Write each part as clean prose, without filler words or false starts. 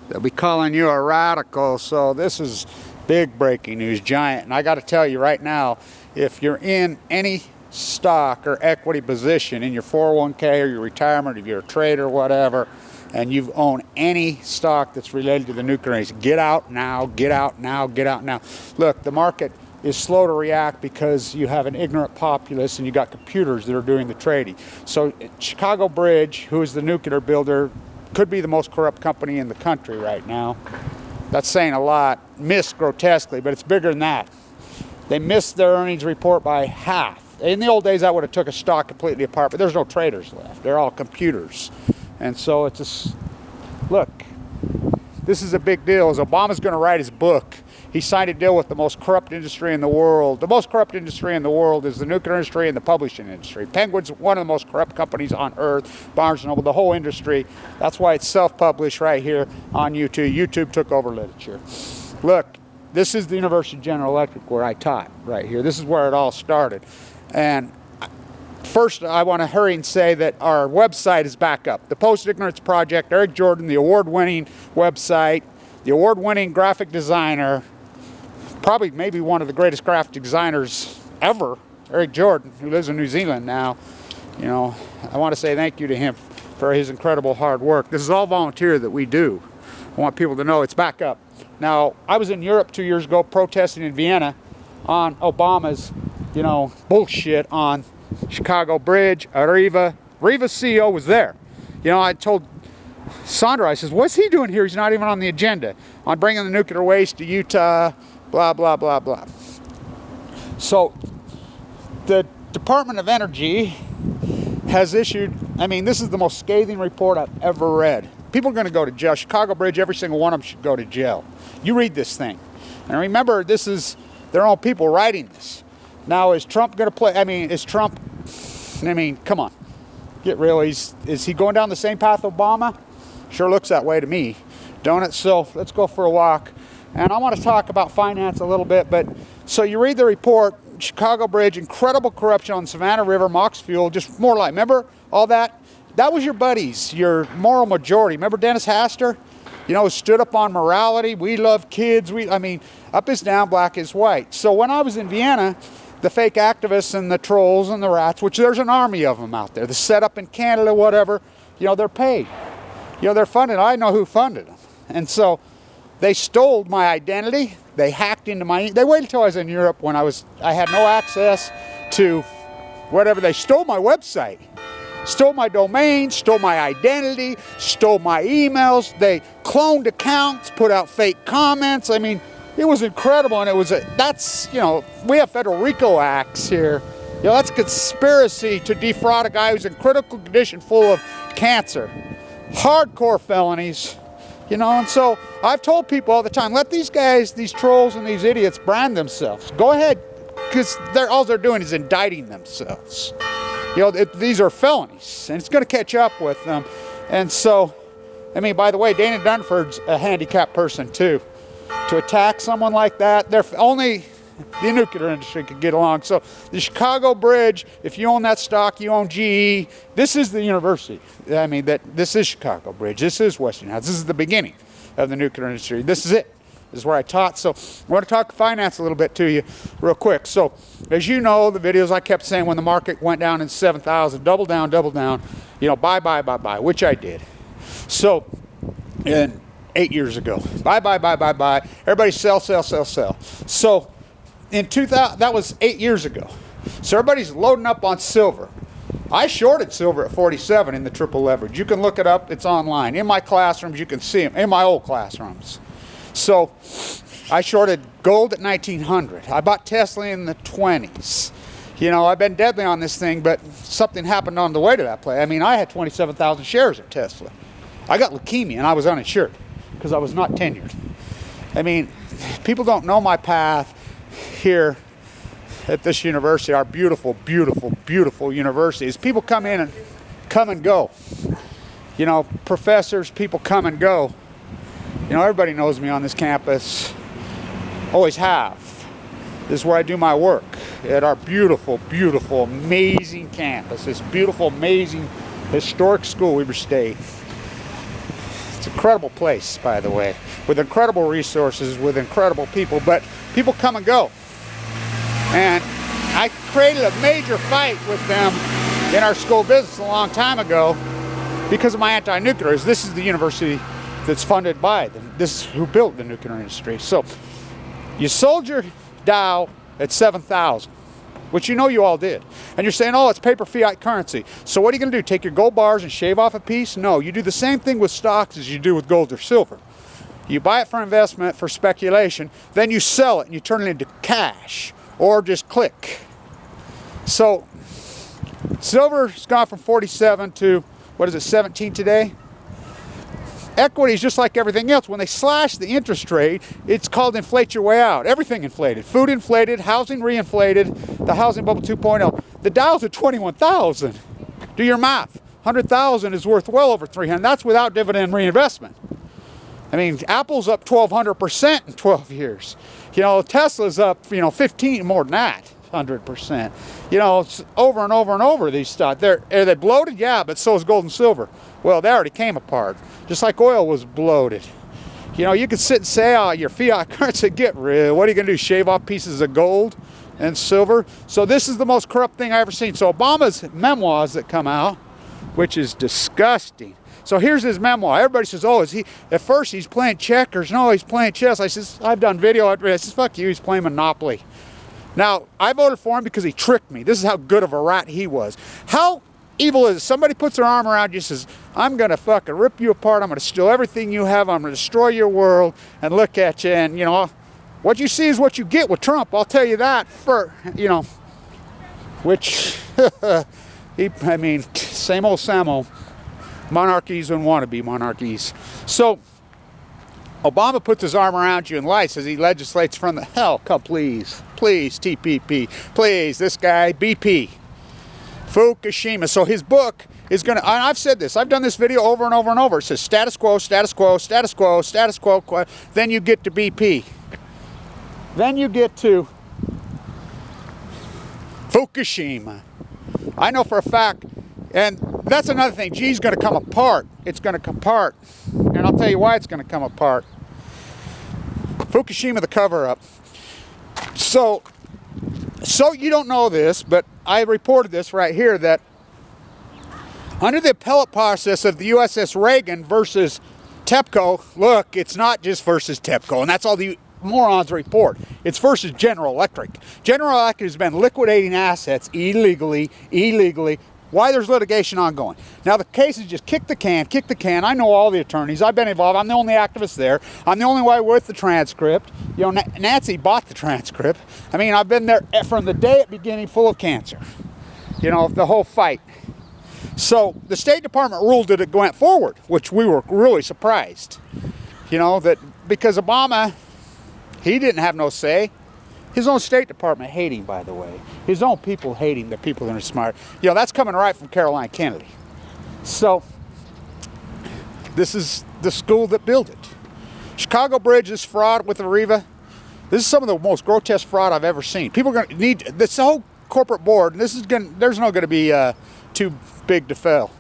they'll be calling you a radical. So this is big breaking news, giant. And I got to tell you right now, if you're in any stock or equity position in your 401k or your retirement, if you're a trader or whatever, and you've owned any stock that's related to the nuclear industry, get out now, get out now, get out now. Look, the market is slow to react because you have an ignorant populace and you got computers that are doing the trading. So Chicago Bridge, who is the nuclear builder, could be the most corrupt company in the country right now. That's saying a lot. Missed grotesquely, but it's bigger than that. They missed their earnings report by half. In the old days, I would have took a stock completely apart, but there's no traders left. They're all computers. And so it's just, look, this is a big deal. As Obama's going to write his book, he signed a deal with the most corrupt industry in the world. The most corrupt industry in the world is the nuclear industry and the publishing industry. Penguin's one of the most corrupt companies on earth. Barnes & Noble, the whole industry. That's why it's self-published right here on YouTube. YouTube took over literature. Look, this is the University of General Electric where I taught right here. This is where it all started. And first, I want to hurry and say that our website is back up. The Post-Ignorance Project, Eric Jordan, the award-winning website, the award-winning graphic designer, probably maybe one of the greatest graphic designers ever, Eric Jordan, who lives in New Zealand now. You know, I want to say thank you to him for his incredible hard work. This is all volunteer that we do. I want people to know it's back up. Now, I was in Europe 2 years ago protesting in Vienna on Obama's, bullshit on Chicago Bridge, Areva. Areva's CEO was there. I told Sandra, I says, what's he doing here? He's not even on the agenda on bringing the nuclear waste to Utah, blah, blah, blah, blah. So the Department of Energy has issued, this is the most scathing report I've ever read. People are going to go to jail. Chicago Bridge, every single one of them should go to jail. You read this thing. And remember, this is their own people writing this. Now, is Trump going to play? Is Trump, come on. Get real. Is he going down the same path Obama? Sure looks that way to me, don't it? So let's go for a walk. And I want to talk about finance a little bit. But so you read the report, Chicago Bridge, incredible corruption on Savannah River, Mox Fuel, just more like, remember all that? That was your buddies, your moral majority. Remember Dennis Hastert? Stood up on morality. We love kids. Up is down, black is white. So when I was in Vienna, the fake activists and the trolls and the rats, which there's an army of them out there, the set up in Canada, whatever, they're paid. They're funded. I know who funded them. And so they stole my identity. They hacked into they waited until I was in Europe when I had no access to whatever. They stole my website. Stole my domain, stole my identity, stole my emails. They cloned accounts, put out fake comments. It was incredible, and we have federal RICO acts here. That's conspiracy to defraud a guy who's in critical condition full of cancer. Hardcore felonies, and so I've told people all the time, let these guys, these trolls and these idiots brand themselves. Go ahead, because all they're doing is indicting themselves. These are felonies, and it's going to catch up with them. And so, by the way, Dana Dunford's a handicapped person too. To attack someone like that, only the nuclear industry could get along. So the Chicago Bridge, if you own that stock, you own GE. This is the university. This is Chicago Bridge. This is Westinghouse. This is the beginning of the nuclear industry. This is it. This is where I taught. So I want to talk finance a little bit to you real quick. So as you know, the videos I kept saying when the market went down in 7,000, double down, buy, which I did. So in 8 years ago, buy. Everybody sell. So in 2000, that was 8 years ago. So everybody's loading up on silver. I shorted silver at 47 in the triple leverage. You can look it up. It's online. In my classrooms, you can see them. In my old classrooms. So I shorted gold at 1900. I bought Tesla in the 20s. I've been deadly on this thing, but something happened on the way to that play. I had 27,000 shares of Tesla. I got leukemia and I was uninsured because I was not tenured. People don't know my path here at this university, our beautiful, beautiful, beautiful university. As people come in and come and go. Professors, people come and go. Everybody knows me on this campus. Always have. This is where I do my work, at our beautiful, beautiful, amazing campus. This beautiful, amazing, historic school, Weber State. It's an incredible place, by the way, with incredible resources, with incredible people, but people come and go. And I created a major fight with them in our school of business a long time ago because of my anti-nuclears. This is the university that's funded by them. This is who built the nuclear industry. So you sold your Dow at 7,000, which you know you all did. And you're saying, oh, it's paper fiat currency. So what are you going to do? Take your gold bars and shave off a piece? No, you do the same thing with stocks as you do with gold or silver. You buy it for investment, for speculation, then you sell it and you turn it into cash or just click. So silver's gone from 47 to, what is it, 17 today? Equity is just like everything else. When they slash the interest rate, it's called inflate your way out. Everything inflated. Food inflated, housing reinflated, the housing bubble 2.0. The Dow's at 21,000. Do your math. 100,000 is worth well over 300. That's without dividend reinvestment. I mean, Apple's up 1,200% in 12 years. You know, Tesla's up, 15 more than that. 100%. You know, it's over and over and over these stocks. Are they bloated? Yeah, but so is gold and silver. Well, they already came apart. Just like oil was bloated. You know, you could sit and say, oh, your fiat currency, get rid. What are you going to do? Shave off pieces of gold and silver? So this is the most corrupt thing I've ever seen. So Obama's memoirs that come out, which is disgusting. So here's his memoir. Everybody says, oh, is he, at first he's playing checkers. No, he's playing chess. I says, I've done video. I says, fuck you, he's playing Monopoly. Now, I voted for him because he tricked me. This is how good of a rat he was. How evil is it? Somebody puts their arm around you and says, I'm going to fucking rip you apart. I'm going to steal everything you have. I'm going to destroy your world and look at you. And, what you see is what you get with Trump. I'll tell you that which, same old Samo. Monarchies and wannabe monarchies. So, Obama puts his arm around you and lies as he legislates from the hell. Come, please, TPP, please, this guy, BP, Fukushima. So his book is going to, and I've said this, I've done this video over and over and over. It says status quo, status quo, status quo, status quo, then you get to BP. Then you get to Fukushima. I know for a fact, and that's another thing, G's going to come apart. It's going to come apart. And I'll tell you why it's going to come apart. Fukushima, the cover-up. So you don't know this, but I reported this right here, that under the appellate process of the USS Reagan versus TEPCO, look, it's not just versus TEPCO, and that's all the morons report. It's versus General Electric. General Electric has been liquidating assets illegally. Why there's litigation ongoing. Now the case is just kick the can. I know all the attorneys. I've been involved. I'm the only activist there. I'm the only one with the transcript. Nancy bought the transcript. I've been there from the day it beginning, full of cancer. The whole fight. So the State Department ruled that it went forward, which we were really surprised. That because Obama, he didn't have no say. His own State Department hate him, by the way. His own people hate him, the people that are smart. That's coming right from Caroline Kennedy. So, this is the school that built it. Chicago Bridge is fraud with Areva. This is some of the most grotesque fraud I've ever seen. People are going to need, this whole corporate board, there's not going to be too big to fail.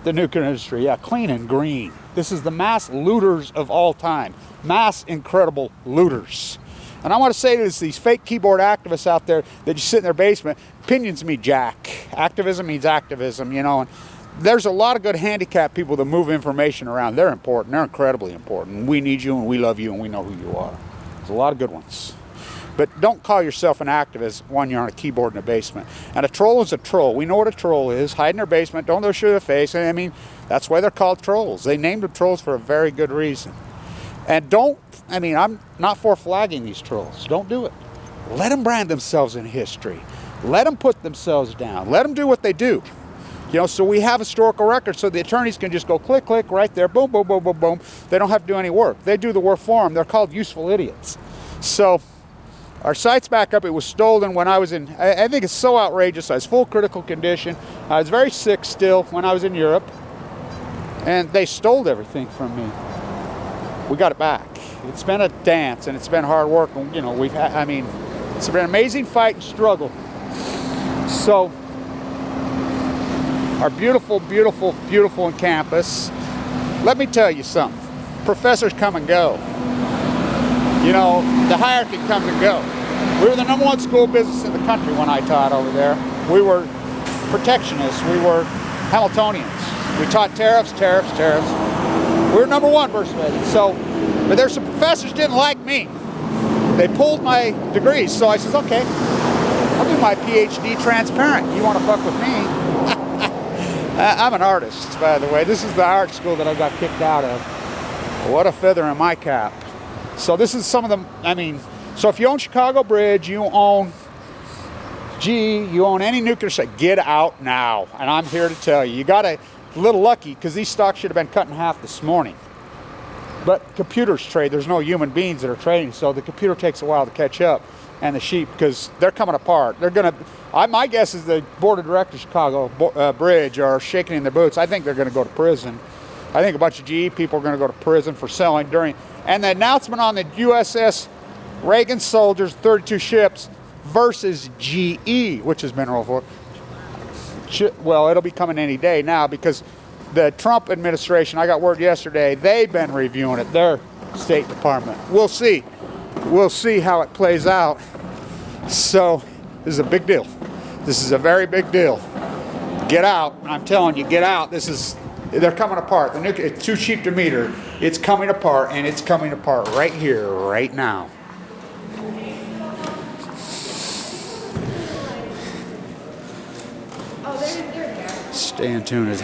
The nuclear industry, yeah, clean and green. This is the mass looters of all time. Mass incredible looters. And I want to say this, these fake keyboard activists out there that just sit in their basement, opinions mean jack. Activism means activism, and there's a lot of good handicapped people that move information around. They're important. They're incredibly important. We need you and we love you and we know who you are. There's a lot of good ones. But don't call yourself an activist when you're on a keyboard in a basement. And a troll is a troll. We know what a troll is. Hide in their basement. Don't show their face. That's why they're called trolls. They named them trolls for a very good reason. And I'm not for flagging these trolls. Don't do it. Let them brand themselves in history. Let them put themselves down. Let them do what they do. So we have historical records so the attorneys can just go click, click, right there, boom, boom, boom, boom, boom. They don't have to do any work. They do the work for them. They're called useful idiots. So our site's back up. It was stolen when I was in, I think it's so outrageous. I was full critical condition. I was very sick still when I was in Europe. And they stole everything from me. We got it back. It's been a dance and it's been hard work. It's been an amazing fight and struggle. So, our beautiful, beautiful, beautiful campus. let me tell you something. Professors come and go. You know, the hierarchy comes and go. We were the #1 school business in the country when I taught over there. We were protectionists. We were Hamiltonians. We taught tariffs. We were #1 versus ready. So, but there's some professors didn't like me. They pulled my degrees. So I says, okay, I'll do my PhD transparent. You want to fuck with me? I'm an artist, by the way. This is the art school that I got kicked out of. What a feather in my cap. So this is some of them. I mean, so if you own Chicago Bridge, you own GE, you own any nuclear site, get out now. And I'm here to tell you, you got a little lucky because these stocks should have been cut in half this morning. But computers trade. There's no human beings that are trading, so the computer takes a while to catch up. And the sheep, because they're coming apart. They're gonna. My guess is the board of directors of Chicago Bridge are shaking in their boots. I think they're going to go to prison. I think a bunch of GE people are going to go to prison for selling during. And the announcement on the USS Reagan soldiers, 32 ships, versus GE, which is Mineral Oil. Well, it'll be coming any day now because the Trump administration, I got word yesterday, they've been reviewing it, their State Department. We'll see. We'll see how it plays out. So this is a big deal. This is a very big deal. Get out. I'm telling you, get out. They're coming apart. The nuclear, it's too cheap to meter. It's coming apart, and it's coming apart right here, right now. Stay tuned.